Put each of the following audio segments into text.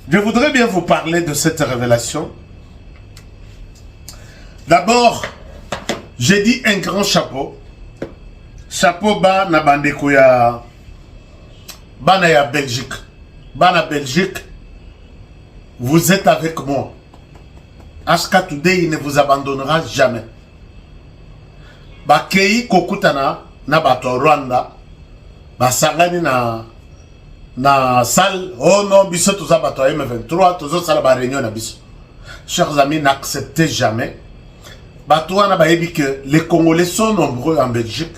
Je voudrais bien vous parler de cette révélation. D'abord, j'ai dit un grand chapeau. Chapeau bas na bandeko ya bana ya Belgique. Bana Belgique, vous êtes avec moi. Aska Today, il ne vous abandonnera jamais. Bakei kokutana na bato Rwanda. Basangani na salle. Oh non, biso toza bato M23, tozo sala ba réunion na biso. Chers amis, n'acceptez jamais. Bato wana bayebi que les Congolais sont nombreux en Belgique.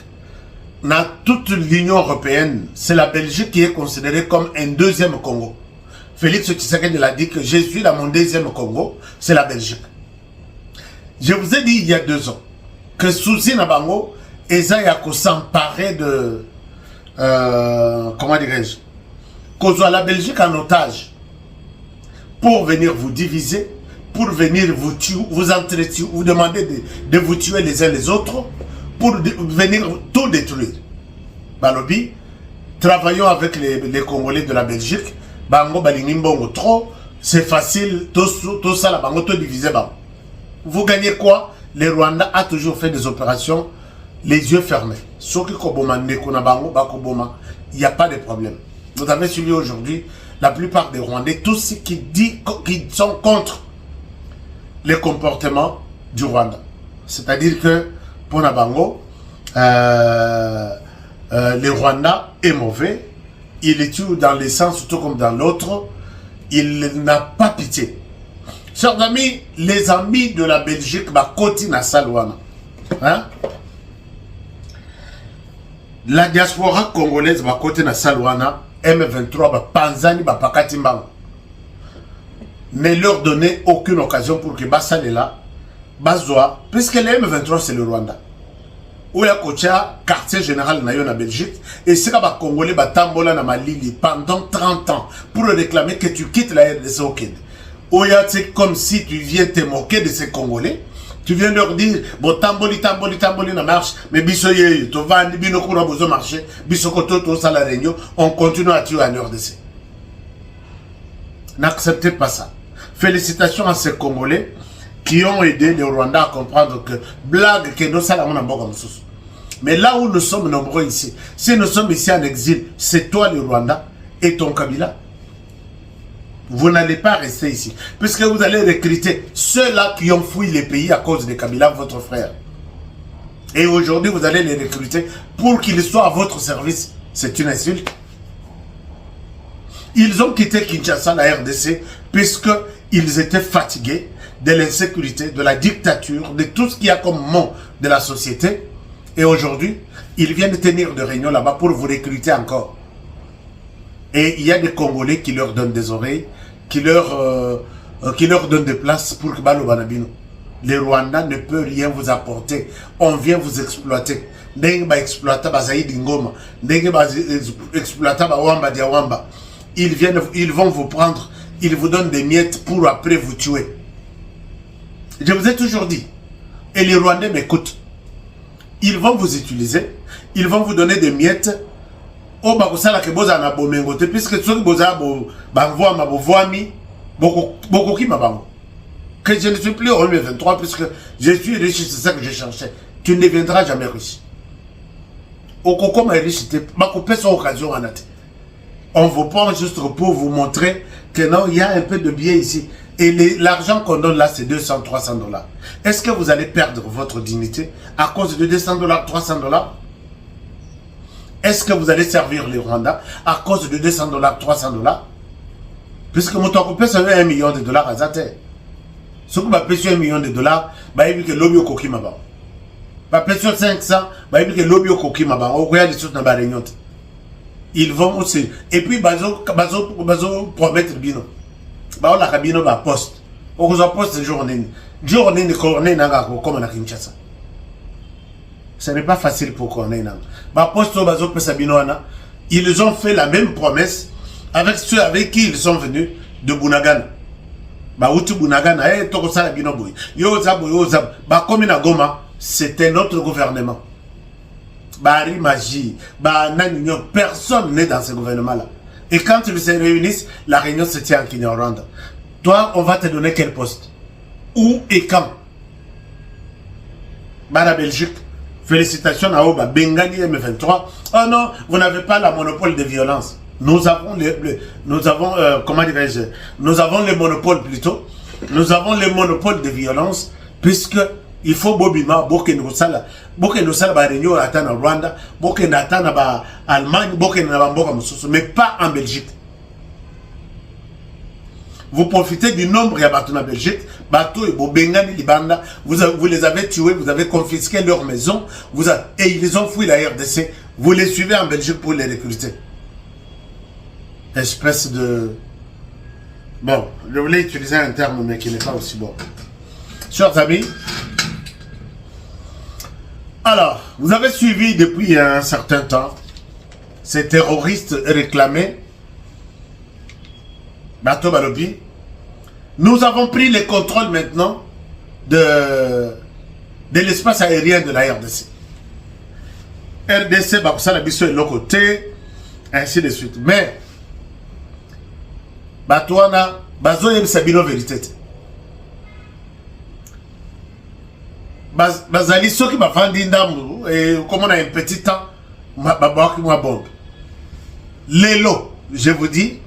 Dans toute l'Union européenne, c'est la Belgique qui est considérée comme un deuxième Congo. Félix Tshisekedi l'a dit que je suis dans mon deuxième Congo, c'est la Belgique. Je vous ai dit il y a 2 ans que Souzi Nabango, Eza Yako s'emparer de... comment dirais-je, qu'on soit la Belgique en otage pour venir vous diviser, pour venir vous tuer, vous entretuer, vous demander de vous tuer les uns les autres, pour venir tout détruire. Balobi, travaillons avec les Congolais de la Belgique, Bango Balinimbongo trop, c'est facile, tout ça la Bango tout divisé. Vous gagnez quoi? Les Rwandais a toujours fait des opérations les yeux fermés. Il n'y a pas de problème. Vous avez suivi aujourd'hui la plupart des Rwandais, tous ceux qui sont contre les comportements du Rwanda. C'est-à-dire que pour Nabango, le Rwanda est mauvais. Il est tout dans le sens, surtout comme dans l'autre. Il n'a pas pitié. Chers amis, les amis de la Belgique, Koti na Salwana. Hein? La diaspora congolaise, Koti na Salwana, M23, Panzani, Pakatimbang. Ne leur donnez aucune occasion pour que Bassal est là. Bazoa, puisque le M23 c'est le Rwanda. Où il y a un quartier général na Belgique. Et c'est que les Congolais batambola na Malili pendant 30 ans pour réclamer que tu quittes la RDC au Kenya. Où il y a comme si tu viens te moquer de ces Congolais. Tu viens leur dire, bon tamboli na marche, mais bisoye, tu vas bino kura bozo marché, bisokoto to sala réunion, on continue à tuer en RDC. N'acceptez pas ça. Félicitations à ces Congolais qui ont aidé les Rwandais à comprendre que blague que nous sommes en mais là où nous sommes nombreux ici, si nous sommes ici en exil, c'est toi le Rwanda et ton Kabila. Vous n'allez pas rester ici. Puisque vous allez recruter ceux-là qui ont fui les pays à cause de Kabila, votre frère. Et aujourd'hui, vous allez les recruter pour qu'ils soient à votre service. C'est une insulte. Ils ont quitté Kinshasa, la RDC, puisqu'ils étaient fatigués de l'insécurité, de la dictature, de tout ce qu'il y a comme mot de la société. Et aujourd'hui, ils viennent tenir des réunions là-bas pour vous recruter encore. Et il y a des Congolais qui leur donnent des oreilles, qui leur donnent des places pour que Balo Banabino. Les Rwandais ne peuvent rien vous apporter. On vient vous exploiter. Ils vont vous prendre, ils vous donnent des miettes pour après vous tuer. Je vous ai toujours dit, et les Rwandais m'écoutent, ils vont vous utiliser, ils vont vous donner des miettes, puisque que je ne suis plus au M23, puisque je suis riche, c'est ça que je cherchais. Tu ne deviendras jamais riche. On vous prend juste pour vous montrer que non, il y a un peu de biais ici. Et l'argent qu'on donne là, c'est 200, 300 $. Est-ce que vous allez perdre votre dignité à cause de 200 $, 300 $? Est-ce que vous allez servir les Rwandais à cause de 200 $, 300 $? Puisque mon tocopé, ça veut $1 million à Zate. Ce que je paye $1 million, il y a que l'obio koki maba. Je paye 500, il y a que l'obio koki maba. On regarde les choses dans la réunion. Ils vont aussi. Et puis, bazo promettre bino. Bao la cabine ba poste. On vous poste journée. Journée nanga comme na Kinshasa. Ce n'est pas facile pour qu'on ait nanga. Ba poste bazo pesa bino ana. Ils ont fait la même promesse avec ceux avec qui ils sont venus de Bunagana. Ba uti Bunagana toko sala bino boy. Yo zab. Ba comme na Goma, c'était notre gouvernement. Bari Magie, personne n'est dans ce gouvernement-là. Et quand ils se réunissent, la réunion se tient en Kinyarwanda. Toi, on va te donner quel poste? Où et quand? La Belgique. Félicitations à Oba, Bengani M23. Oh non, vous n'avez pas la monopole de violence. Nous avons comment dirais-je, nous avons le monopole plutôt. Nous avons le monopole de violence, puisque il faut Bobima, Bokenusala, Réunion à Rwanda, Bokenatana Allemagne, Bokenabamboka, mais pas en Belgique. Vous profitez du nombre de bateaux en Belgique, bateaux et Bengani Libanda, vous les avez tués, vous avez confisqué leur maison, et ils ont fui la RDC. Vous les suivez en Belgique pour les recruter. Espèce de... Bon, je voulais utiliser un terme, mais qui n'est pas aussi bon. Chers amis, alors, vous avez suivi depuis un certain temps ces terroristes réclamés. Bateau Balobi. Nous avons pris le contrôle maintenant de l'espace aérien de la RDC. RDC, ça la biso est l'autre côté, ainsi de suite. Mais, Batouana, Bazo yem sabino vérité. Bazali, ceux qui m'ont dit et comme on a un petit temps, babaki moi bombe. Lélo, je vous dis,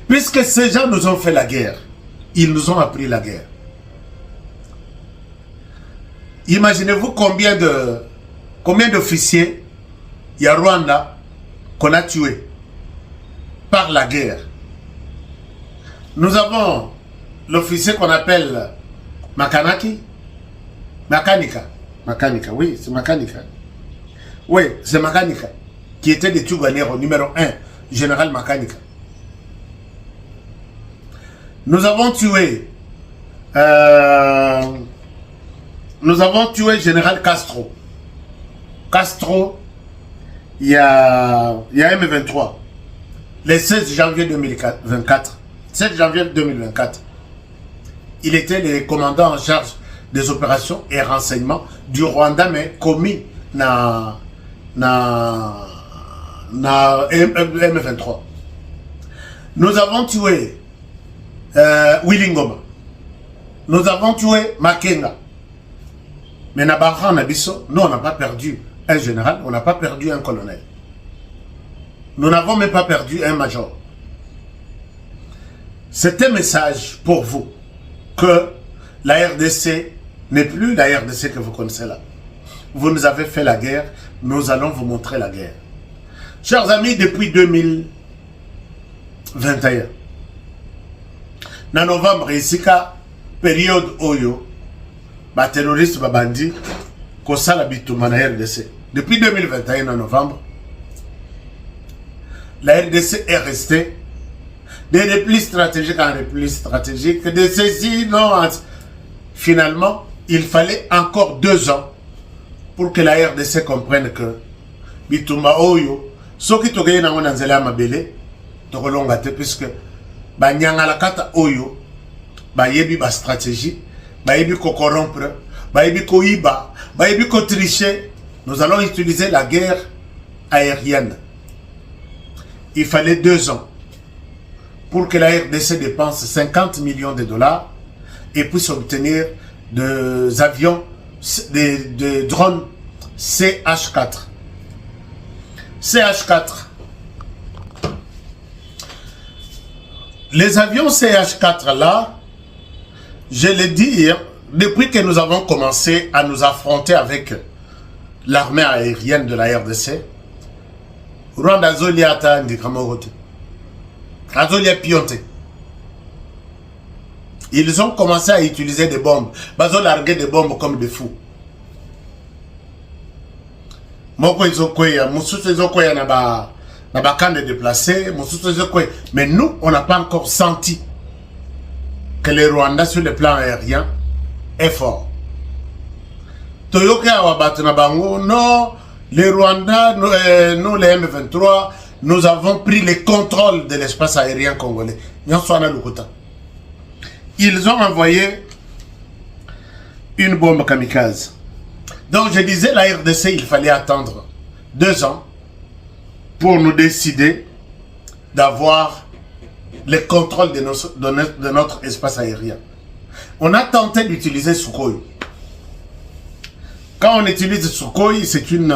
puisque ces gens nous ont fait la guerre, ils nous ont appris la guerre. Imaginez-vous combien d'officiers il y a Rwanda qu'on a tués par la guerre. Nous avons l'officier qu'on appelle Makanika, oui, c'est Makanika. Oui, c'est Makanika, qui était des Tuganero numéro 1, général Makanika. Nous avons tué général Castro. Castro, il y a M23. Le 16 janvier 2024. 7 janvier 2024. Il était le commandant en charge des opérations et renseignements du Rwanda, mais commis na M23. Nous avons tué Willingoma. Nous avons tué Makenga. Mais Nabaran Nabiso, nous on n'a pas perdu un général, on n'a pas perdu un colonel. Nous n'avons même pas perdu un major. C'est un message pour vous que la RDC n'est plus la RDC que vous connaissez là. Vous nous avez fait la guerre, nous allons vous montrer la guerre. Chers amis, depuis 2021, en novembre, ici, période Oyo, les terroristes babandi, kosa la bituma na RDC. Depuis 2021, en novembre, la RDC est restée des replis stratégiques en replis stratégiques, de ceci, non. Finalement, il fallait encore 2 ans pour que la RDC comprenne que bituma Oyo, ce qui togaye na nzela mabele, tokolonga te puisque banyanga la kata Oyo, bayebi ba stratégie, bayebi ko corrompre, bayebi ko iba, bayebi ko tricher. Nous allons utiliser la guerre aérienne. Il fallait 2 ans pour que la RDC dépense 50 millions de dollars et puisse obtenir des avions, des drones CH4. CH4. Les avions CH4 là, je l'ai dit, depuis que nous avons commencé à nous affronter avec l'armée aérienne de la RDC, Rwanda Zolia Tandi Kamorote, Azolia Pionte. Ils ont commencé à utiliser des bombes. Ils ont largué des bombes comme des fous. Mais nous, on n'a pas encore senti que le Rwanda sur le plan aérien est fort. Non, les Rwandais, nous les M23, nous avons pris le contrôle de l'espace aérien congolais. Ils ont envoyé une bombe kamikaze. Donc je disais, la RDC, il fallait attendre 2 ans pour nous décider d'avoir le contrôle de notre espace aérien. On a tenté d'utiliser Sukhoi. Quand on utilise Sukhoi, c'est une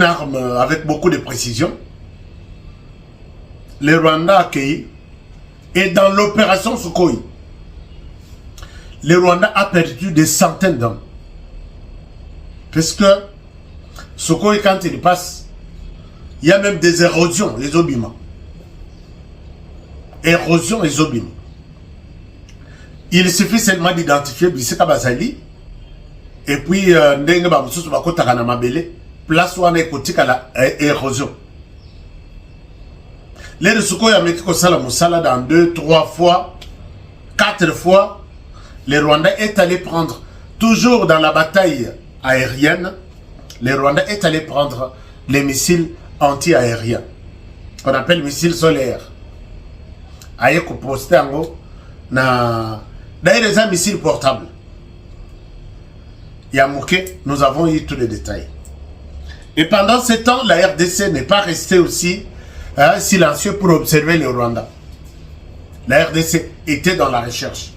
arme avec beaucoup de précision. Le Rwanda a accueilli. Et dans l'opération Sukhoi, le Rwanda a perdu des centaines d'hommes. Parce que Sukhoi, quand il passe, il y a même des érosions, les obiments. Érosion et obiments. Il suffit seulement d'identifier Bisseka Bazali. Et puis, ndenge ba mususu bakotaka na mabele, place wana ekotika la érosion. Les Sukhoi a mis kosala musala dans 2, 3 fois, 4 fois. Le Rwanda est allé prendre, toujours dans la bataille aérienne, le Rwanda est allé prendre les missiles anti-aériens, qu'on appelle missiles solaires. Aye ko poster ango na d'ailleurs des missiles portables. Yamouké, nous avons eu tous les détails. Et pendant ce temps, la RDC n'est pas restée aussi silencieux pour observer le Rwanda. La RDC était dans la recherche.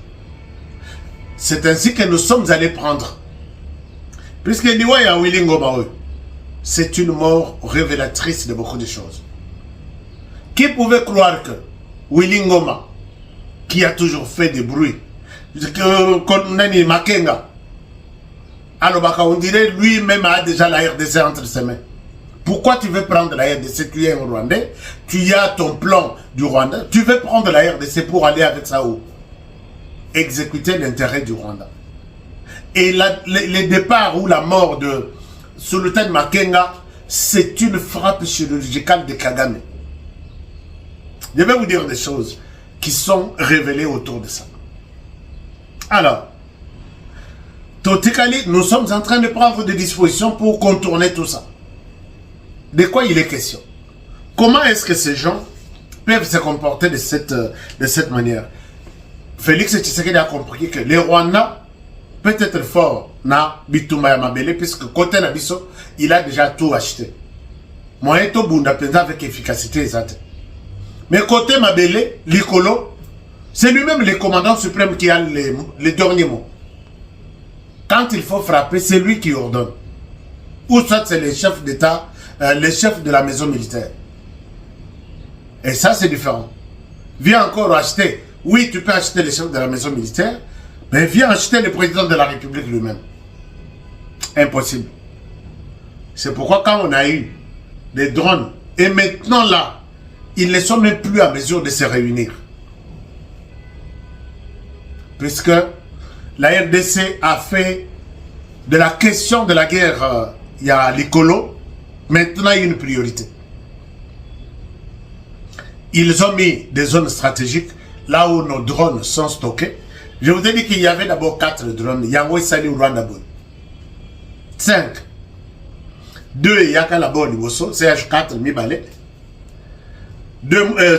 C'est ainsi que nous sommes allés prendre. Puisque Niwaya Willy Ngoma, c'est une mort révélatrice de beaucoup de choses. Qui pouvait croire que Willy Ngoma, qui a toujours fait des bruits, comme Nani Makenga, alors, on dirait lui-même a déjà la RDC entre ses mains. Pourquoi tu veux prendre la RDC? Tu es un Rwandais, tu as ton plan du Rwanda, tu veux prendre la RDC pour aller avec ça où? Exécuter l'intérêt du Rwanda. Et le départ ou la mort de Sultan Makenga, c'est une frappe chirurgicale de Kagame. Je vais vous dire des choses qui sont révélées autour de ça. Alors, Totikali, nous sommes en train de prendre des dispositions pour contourner tout ça. De quoi il est question? Comment est-ce que ces gens peuvent se comporter de cette manière? Félix Tshisekedi a compris que le Rwanda peut être fort na Bitumba ya Mabele, puisque côté Nabiso, il a déjà tout acheté. Moyen to bunda penza avec efficacité exacte. Mais côté Mabele, Likolo, c'est lui-même le commandant suprême qui a les derniers mots. Quand il faut frapper, c'est lui qui ordonne. Ou soit c'est le chef d'État, le chef de la maison militaire. Et ça, c'est différent. Viens encore acheter. Oui, tu peux acheter le chef de la maison militaire, mais viens acheter le président de la République lui-même. Impossible. C'est pourquoi quand on a eu des drones, et maintenant là, ils ne sont même plus à mesure de se réunir. Puisque la RDC a fait de la question de la guerre, il y a l'écolo, maintenant il y a une priorité. Ils ont mis des zones stratégiques là où nos drones sont stockés. Je vous ai dit qu'il y avait d'abord 4 drones. Yango Sali Rwanda 5. 2 Yaka la bonne CH4 Mibale.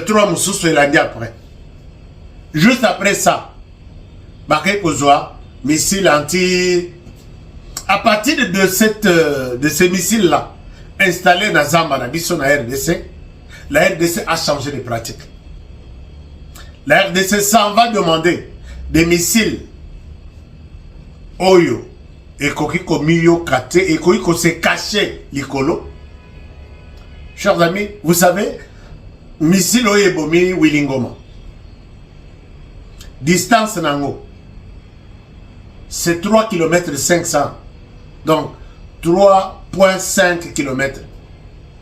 3 Moussous et lundi après. Juste après ça, Baké Kozoa, missile anti. À partir de ces missiles-là, installés dans Zamba, dans la RDC, la RDC a changé de pratique. La RDC s'en va demander des missiles Oyo et Kokiko Miyo Kate et Kokiko s'est caché l'Ikolo. Chers amis, vous savez, missile Oyo Bomi Wilingoma. Distance Nango. C'est 3 km 500. Donc 3,5 km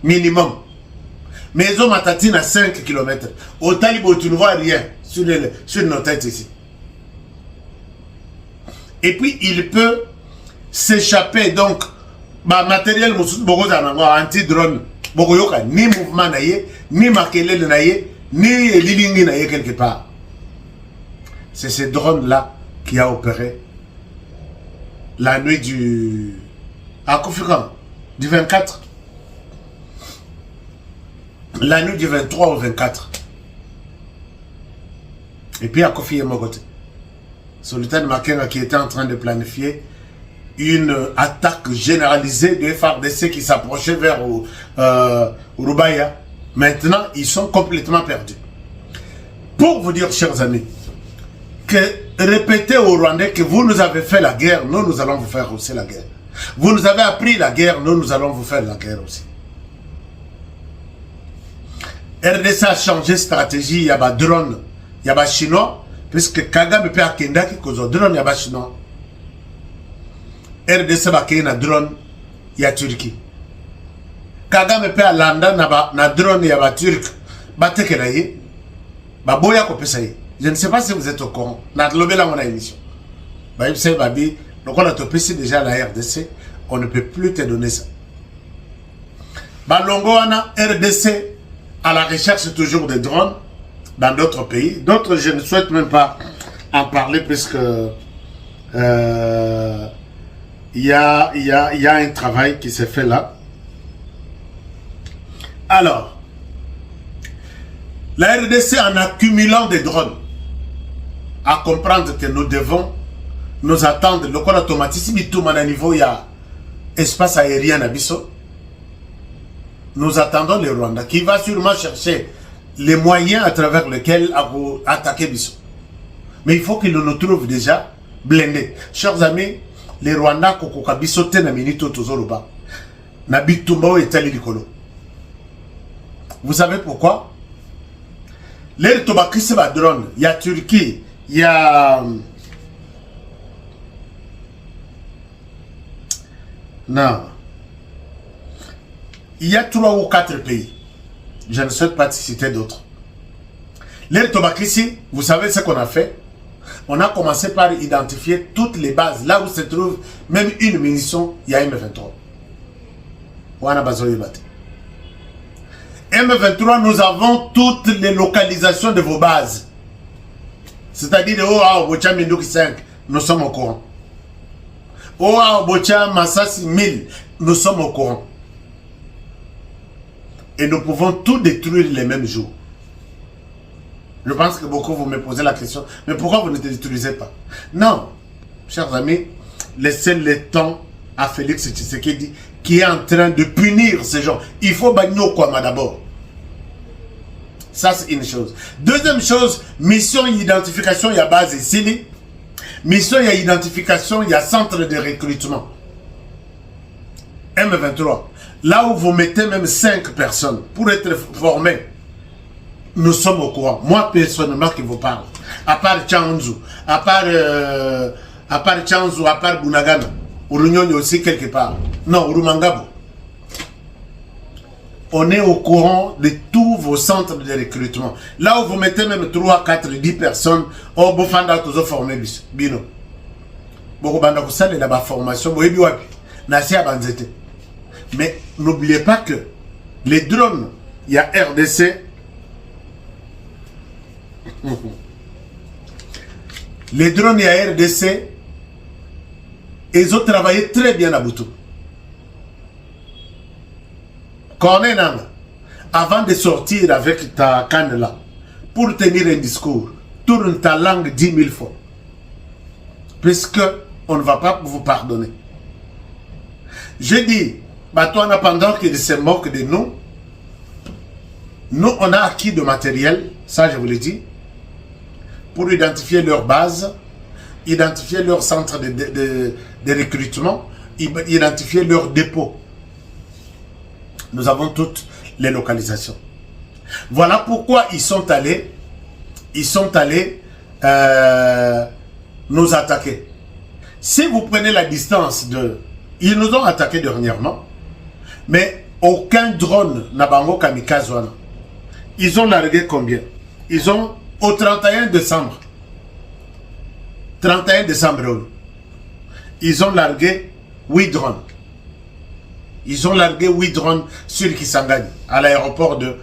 minimum. Maison Matatine à 5 km. Au Talibo, tu ne vois rien sur nos têtes ici. Et puis il peut s'échapper. Donc, matériel anti-drone. Ni mouvement ni makelele ni lilingi quelque part. C'est ces drones-là qui a opéré la nuit du... à Kofikan, du 24. La nuit du 23 au 24. Et puis à Kofi Mogote. Sultan Makenga qui était en train de planifier une attaque généralisée de FARDC qui s'approchait vers Urubaya. Maintenant, ils sont complètement perdus. Pour vous dire, chers amis, que répétez aux Rwandais que vous nous avez fait la guerre, nous allons vous faire aussi la guerre. Vous nous avez appris la guerre, nous allons vous faire la guerre aussi. RDC a changé de stratégie, il y a des drones, il y a des Chinois, puisque Kagame peut akenda qui cause drone, il y a des Chinois. RDC va créer un drone, il y a Turquie. Kagame peut alanda na drone, il y a des Turcs. Batekelaye, baboya kopesaye. Je ne sais pas si vous êtes au courant. Dans la émission. Donc on a topé déjà la RDC, on ne peut plus te donner ça. Balongoana, RDC, à la recherche toujours de drones dans d'autres pays. D'autres, je ne souhaite même pas en parler puisque il y a un travail qui s'est fait là. Alors, la RDC en accumulant des drones, à comprendre que nous devons nous attendre. Le corps automatisme, tout à niveau, il y a espace aérien à Bissau. Nous attendons le Rwanda qui va sûrement chercher les moyens à travers lesquels attaquer Bissau. Mais il faut qu'il nous trouve déjà blindés. Chers amis, les Rwandais qui ont Bissau, na minito tozoloba. Na bitumba et tali likolo. Vous savez pourquoi? Les Tobaki c'est pas drone. Il y a Turquie, il y a non. Il y a 3 ou 4 pays. Je ne souhaite pas citer d'autres. Les Tobakissi, vous savez ce qu'on a fait? On a commencé par identifier toutes les bases. Là où se trouve même une munition, il y a M23. M23, nous avons toutes les localisations de vos bases. C'est-à-dire, Bocha Mindouk 5, nous sommes au courant. Bocha Massassi 1000, nous sommes au courant. Et nous pouvons tout détruire les mêmes jours. Je pense que beaucoup vous me posez la question, mais pourquoi vous ne détruisez pas? Non, chers amis, laissez le temps à Félix Tshisekedi qui est en train de punir ces gens. Il faut bannir quoi d'abord. Ça c'est une chose. Deuxième chose, mission identification, il y a base ici. Mission, il y a identification, il y a centre de recrutement. M23. Là où vous mettez même 5 personnes pour être formés, nous sommes au courant. Moi, personnellement, qui vous parle. À part Tchanzu, à part Tchanzu, à part Bunagana, Urunyoni aussi quelque part. Non, Urumangabo. On est au courant de tous vos centres de recrutement. Là où vous mettez même 3, 4, 10 personnes, oh, vous faites toujours former Bino. Beaucoup de gens qui ont formation, mais n'oubliez pas que les drones, il y a RDC. Les drones, il y a RDC. Ils ont travaillé très bien à Boutou. Cornénang, avant de sortir avec ta canne là, pour tenir un discours, tourne ta langue 10 000 fois. Puisque on ne va pas vous pardonner. Je dis, toi, pendant qu'ils se moquent de nous, nous, on a acquis de matériel, ça je vous l'ai dit, pour identifier leur base, identifier leur centre de recrutement, identifier leur dépôt. Nous avons toutes les localisations. Voilà pourquoi ils sont allés nous attaquer. Si vous prenez la distance de... Ils nous ont attaqué dernièrement, mais aucun drone n'a bango kamikaze. Ils ont largué combien? Ils ont, au 31 décembre, ils ont largué 8 drones. Ils ont largué 8 drones sur Kisangani, à l'aéroport de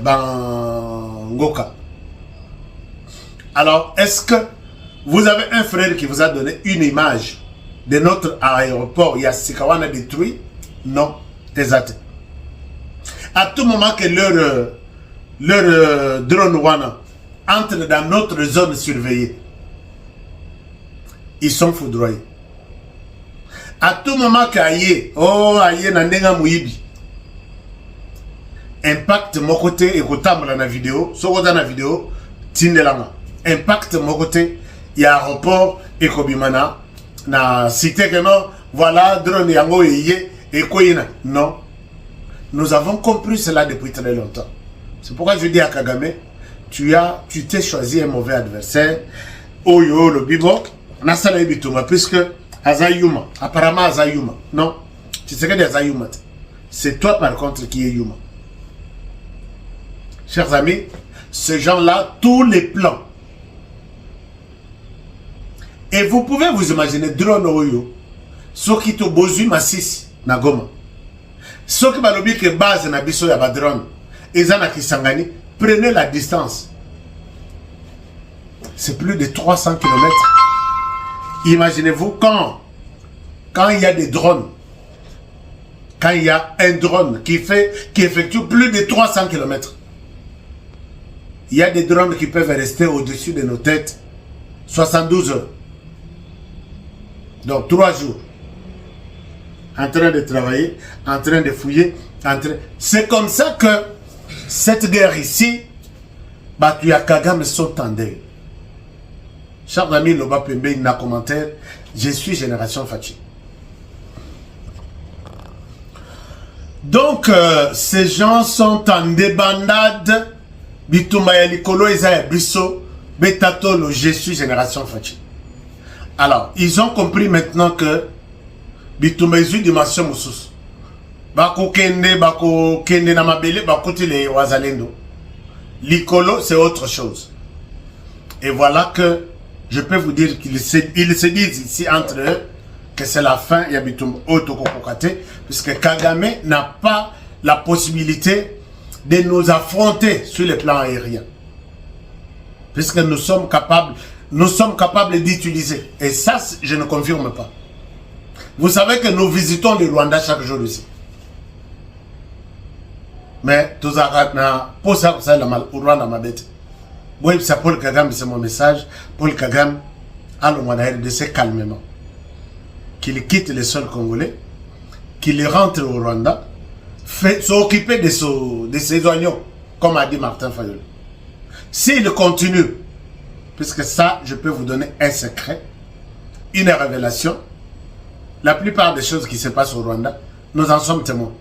Bangoka. Alors, est-ce que vous avez un frère qui vous a donné une image de notre aéroport Yassikawana détruit? Non, exact. À tout moment que leur drone Wana entre dans notre zone surveillée, ils sont foudroyés. À tout moment qu'Aïe, oh Aïe Nandenga Mouibi, impact mon côté et dans la vidéo, sur dans la vidéo, tindelanga. Impact mon côté, il y a aéroport et kobimana na cité que non, voilà drone yango et koyina. Non. Nous avons compris cela depuis très longtemps. C'est pourquoi je dis à Kagame, tu t'es choisi un mauvais adversaire. Oyo le bibo, na sala bituma puisque Azayuma, apparemment Azayuma. Non, tu sais que des Azayuma. C'est toi par contre qui est Yuma. Chers amis, ces gens-là, tous les plans. Et vous pouvez vous imaginer drone Oyo, ceux qui te bozu massis na Goma. Ceux qui balobi que base na biso ya ba drone, ezana kisangani, prenez la distance. C'est plus de 300 km. Imaginez-vous quand il y a des drones, quand il y a un drone qui effectue plus de 300 km, il y a des drones qui peuvent rester au-dessus de nos têtes 72 heures. Donc 3 jours. En train de travailler, en train de fouiller. C'est comme ça que cette guerre ici, Batuya Kagame sont en deuil. Chers amis, Loba Pembe, il n'a commentaire. Je suis Génération Fachi. Donc, ces gens sont en débandade. Bitumaya Likolo, Isaiah Bisso, Betatolo, je suis Génération Fachi. Alors, ils ont compris maintenant que Bitumaya Zui Dimension Moussous. Bako Kende Namabele, Bako Tile Wazalendo. Likolo, c'est autre chose. Et voilà que je peux vous dire qu'ils se disent ici entre eux que c'est la fin, il y a Bitum Otokokokate, puisque Kagame n'a pas la possibilité de nous affronter sur le plan aérien. Puisque nous sommes capables d'utiliser. Et ça, je ne confirme pas. Vous savez que nous visitons le Rwanda chaque jour ici. Mais tout ça, pour ça, c'est le Rwanda ma bête. Oui, c'est Paul Kagame, c'est mon message. Paul Kagame a le moyen de se calmement. Qu'il quitte le sol congolais, qu'il rentre au Rwanda, s'occuper de ses oignons, comme a dit Martin Fayol. S'il continue, puisque ça, je peux vous donner un secret, une révélation, la plupart des choses qui se passent au Rwanda, nous en sommes témoins.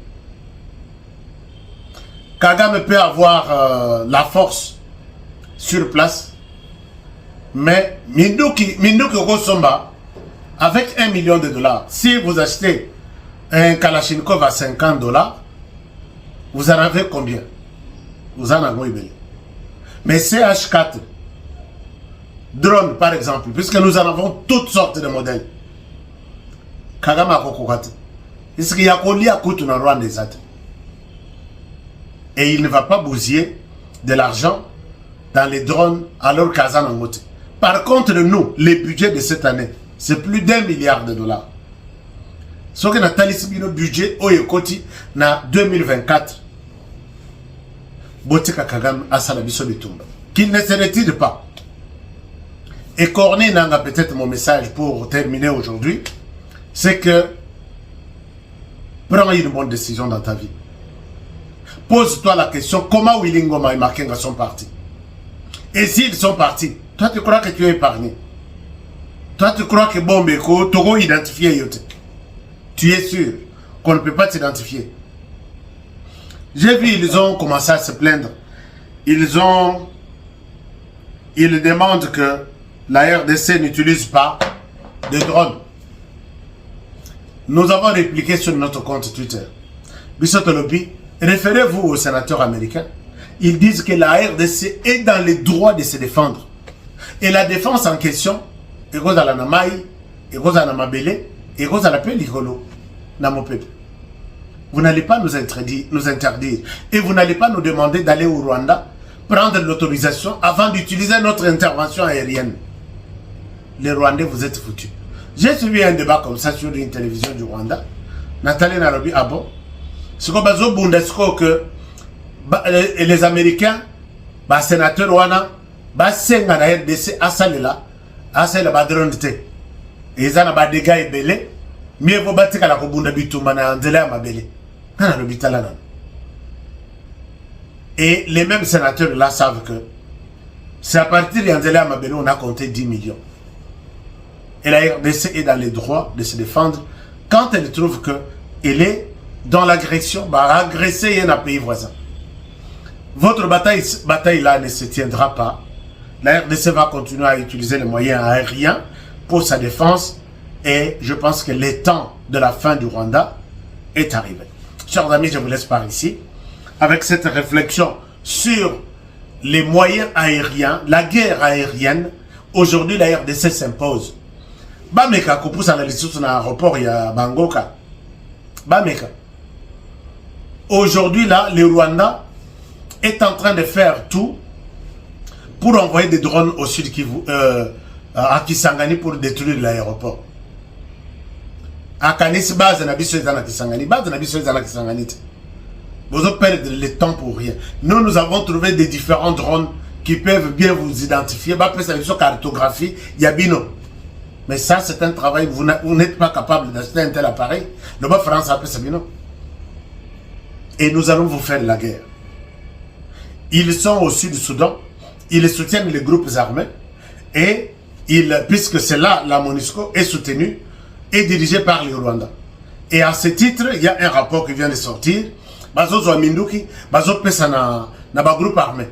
Kagame peut avoir la force sur place, mais Minduki Rosomba, avec $1 million, si vous achetez un Kalachnikov à $50, vous en avez combien? Vous en avez belé. Mais CH4, drone par exemple, puisque nous en avons toutes sortes de modèles, Kagame a kokokate. Est-ce qu'il y a qu'on lit à coûte dans Rwanda des autres? Et il ne va pas bousiller de l'argent dans les drones alors qu'Azan en moté. Par contre, nous, les budgets de cette année, c'est plus $1 milliard. Ce que Nathalie Sibino budget au Yekoti na 2024. Botika Kagame a Salabiso Bitumba. Qu'il ne se retire pas. Et Corné n'a peut-être mon message pour terminer aujourd'hui. C'est que prends une bonne décision dans ta vie. Pose-toi la question, comment Willy Ngoma et Makenga sont partis? Et s'ils sont partis, toi tu crois que tu es épargné? Toi tu crois que Bombeko, Togo identifié Yote? Tu es sûr qu'on ne peut pas t'identifier? J'ai vu, ils ont commencé à se plaindre. Ils demandent que la RDC n'utilise pas de drones. Nous avons répliqué sur notre compte Twitter. Bissotolobi, référez-vous aux sénateurs américains. Ils disent que la RDC est dans les droits de se défendre. Et la défense en question, et cause à la Namaï, et cause à la Mabele, et cause à la Pelikolo, dans mon peuple. Vous n'allez pas nous interdire. Et vous n'allez pas nous demander d'aller au Rwanda, prendre l'autorisation avant d'utiliser notre intervention aérienne. Les Rwandais, vous êtes foutus. J'ai suivi un débat comme ça sur une télévision du Rwanda. Nathalie Nairobi, ah bon? Ce qu'on bazo bundesco que les Américains, les sénateurs wana, senga na RDC asalela badron te. Et ils ont des dégâts et belé. Mieux vaut battre la kobunda bitumba na nzela ya mabele. Kana lo bitala nan. Et les mêmes sénateurs là savent que c'est à partir d'Yanzele Amabelo on a compté 10 millions. Et la RDC est dans les droits de se défendre quand elle trouve qu'elle est dans l'agression, agresser un pays voisin. Votre bataille là ne se tiendra pas. La RDC va continuer à utiliser les moyens aériens pour sa défense et je pense que le temps de la fin du Rwanda est arrivé. Chers amis, je vous laisse par ici avec cette réflexion sur les moyens aériens, la guerre aérienne. Aujourd'hui, la RDC s'impose. Bameka Koupous à la liste sur l'aéroport, il y a Bangoka. Bameka. Aujourd'hui, là, le Rwanda est en train de faire tout pour envoyer des drones au sud à Kisangani pour détruire l'aéroport. À Kanis, base na biso ezana Kisangani, base na biso ezana Kisangani. Vous allez perdre le temps pour rien. Nous avons trouvé des différents drones qui peuvent bien vous identifier. Bah, après, ça veut dire cartographie, Yabino. Mais ça, c'est un travail, vous n'êtes pas capable d'acheter un tel appareil. Le bas France, après, c'est Yabino. Et nous allons vous faire la guerre. Ils sont au sud du Soudan, ils soutiennent les groupes armés, et puisque c'est là, la MONUSCO est soutenue et dirigée par le Rwanda. Et à ce titre, il y a un rapport qui vient de sortir, Bazo Zouaminduki, Bazo Pesana, na groupe armé.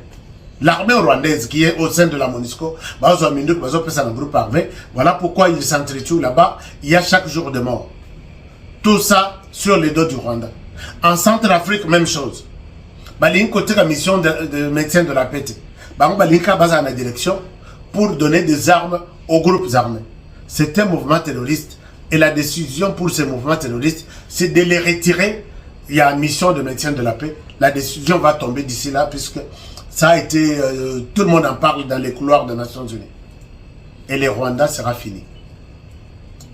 L'armée rwandaise qui est au sein de la MONUSCO, Bazo Zouaminduki, Bazo Pesana, groupe armé, voilà pourquoi ils s'entretuent là-bas, il y a chaque jour de mort. Tout ça sur les dos du Rwanda. En Centrafrique, même chose. Balin côté la mission de maintien de la paix. Balinka base en la direction pour donner des armes aux groupes armés. C'est un mouvement terroriste et la décision pour ces mouvements terroristes, c'est de les retirer. Il y a une mission de maintien de la paix. La décision va tomber d'ici là puisque ça a été, tout le monde en parle dans les couloirs des Nations Unies. Et le Rwanda sera fini.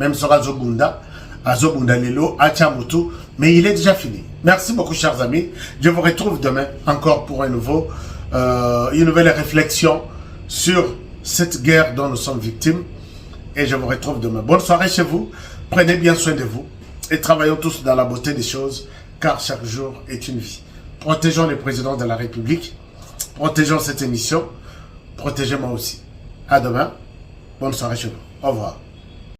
Même sur Azobunda, Lelo, Achamutu, mais il est déjà fini. Merci beaucoup, chers amis. Je vous retrouve demain encore pour une nouvelle réflexion sur cette guerre dont nous sommes victimes. Et je vous retrouve demain. Bonne soirée chez vous. Prenez bien soin de vous. Et travaillons tous dans la beauté des choses, car chaque jour est une vie. Protégeons le président de la République. Protégeons cette émission. Protégez-moi aussi. À demain. Bonne soirée chez vous. Au revoir.